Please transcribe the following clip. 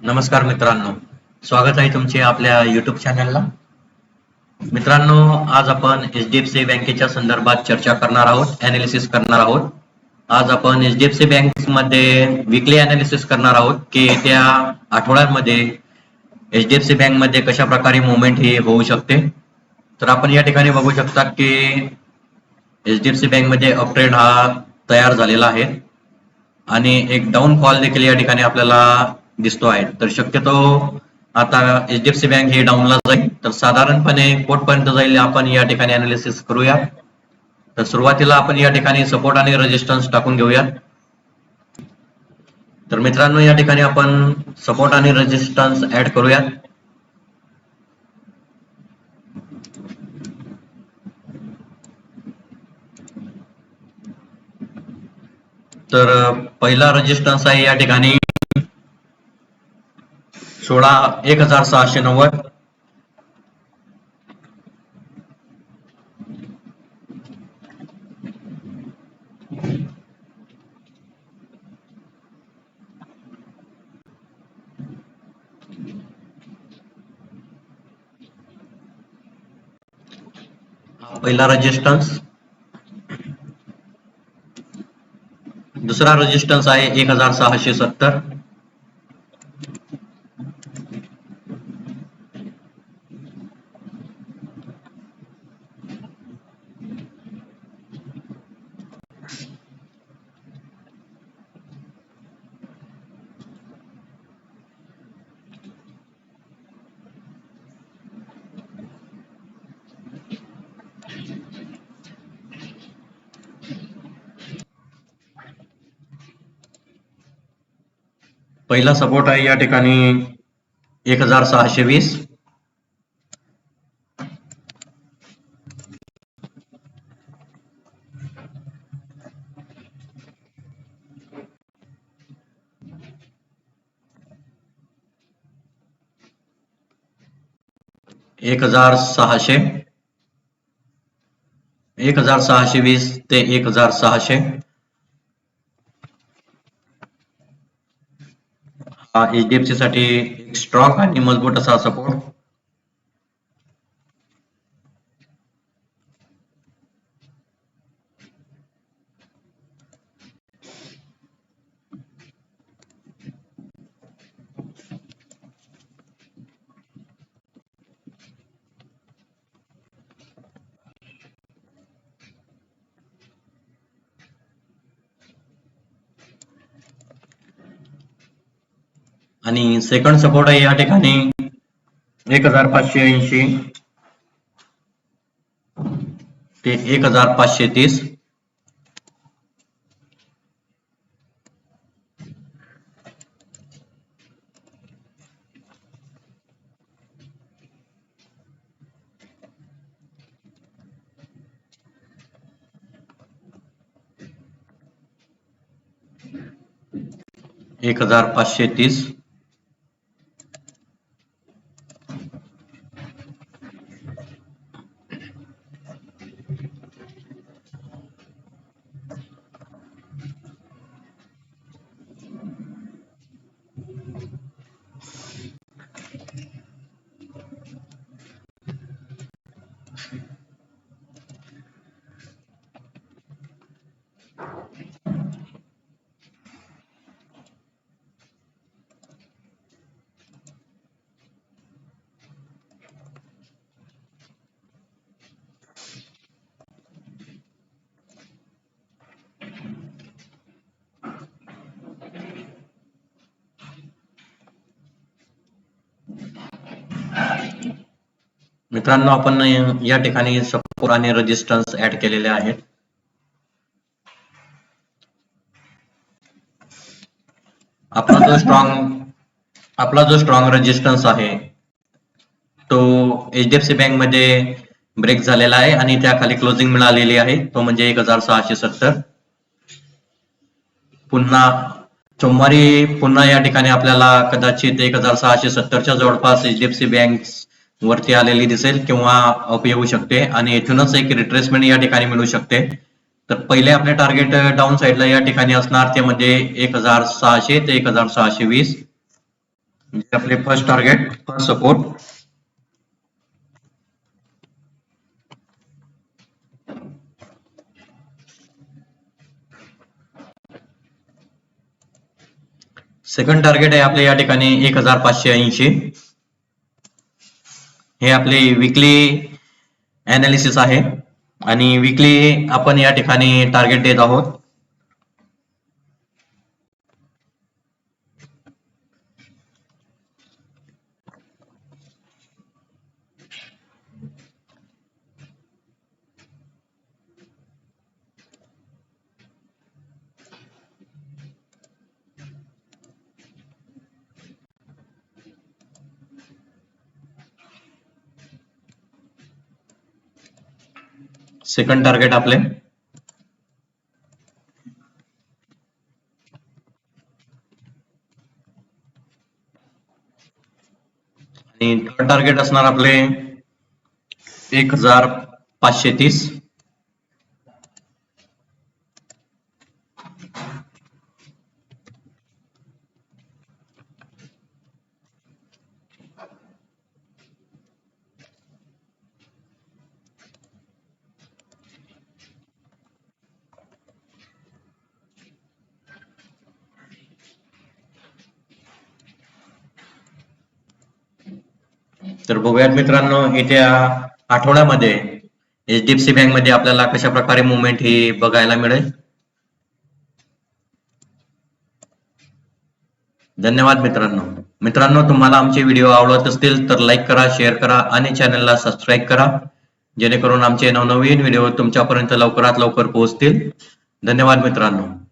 नमस्कार मित्रांनो, स्वागत आहे तुमचे आपल्या YouTube चॅनलला. मित्रांनो, आज आपण HDFC बँकेच्या संदर्भात चर्चा करणार आहोत, ॲनालिसिस करणार आहोत. आज आपण HDFC बँकमध्ये वीकली ॲनालिसिस करणार आहोत की त्या आठवड्यामध्ये HDFC बँकमध्ये कशा प्रकारे मुवमेंट ही होऊ शकते. तर आपण या ठिकाणी बघू शकता की HDFC बँकमध्ये अपट्रेंड हा तयार झालेला आहे आणि एक डाऊन फॉल देखील या ठिकाणी आपल्याला दिसतो आहे. तर शक्यतो आता HDFC बँक हे डाऊनला जाईल, तर साधारणपणे कोटपर्यंत जाईल आपण या ठिकाणी अनालिसिस करूया. तर सुरुवातीला आपण या ठिकाणी सपोर्ट आणि रेजिस्टन्स टाकून घेऊया. तर मित्रांनो, या ठिकाणी आपण सपोर्ट आणि रेजिस्टन्स ऍड करूया. तर पहिला रेजिस्टन्स आहे या ठिकाणी 16,690. पहिला रेजिस्टन्स. दुसरा रेजिस्टन्स आहे 1,670. पहिला सपोर्ट आहे या ठिकाणी 1,620. एक हजार 1,620 ते 1,600. हा HDFC साठी एक स्ट्रॉंग आणि मजबूत असा सपोर्ट. आणि सेकंड सपोर्ट आहे या ठिकाणी 1,580 ते 1,530. $1,530. मित्रांनो, आपण या ठिकाणी सपोर्ट आणि रेजिस्टन्स ऍड केलेले आहेत. आपला जो स्ट्रॉंग रेजिस्टन्स आहे तो HDFC बँक मध्ये ब्रेक झालेला आहे आणि त्याखाली क्लोजिंग मिळालेली आहे, तो म्हणजे 1,670. पुन्हा सोमवारी पुन्हा या ठिकाणी आपल्याला कदाचित 1,670च्या जवळपास HDFC बँक वरती आलेली दिसेल किंवा अप येऊ शकते आणि इथूनच एक रिट्रेसमेंट या ठिकाणी मिळू शकते. तर पहिले आपले टार्गेट डाऊन साइडला या ठिकाणी असणार ते म्हणजे 1,600 ते 1,620. म्हणजे आपले first target, first support. Second target आहे आपले या ठिकाणी 1580. हे आपले विकली ॲनालिसिस आहे आणि विकली आपण या ठिकाणी टार्गेट देत आहोत. सेकंड टार्गेट आपले. आणि थर्ड टार्गेट असणार आपले 1530. तर बघूयात मित्रांनो, येत्या आठवड्यामध्ये HDFC बँक मध्ये आपल्याला कशा प्रकारे मुवमेंट ही बघायला मिळेल. धन्यवाद मित्रांनो, तुम्हाला आमचे व्हिडिओ आवडत असतील तर लाईक करा, शेअर करा आणि चॅनलला सबस्क्राईब करा, जेणेकरून आमचे नवनवीन व्हिडिओ तुमच्यापर्यंत लवकरात लवकर पोहोचतील. धन्यवाद मित्रांनो.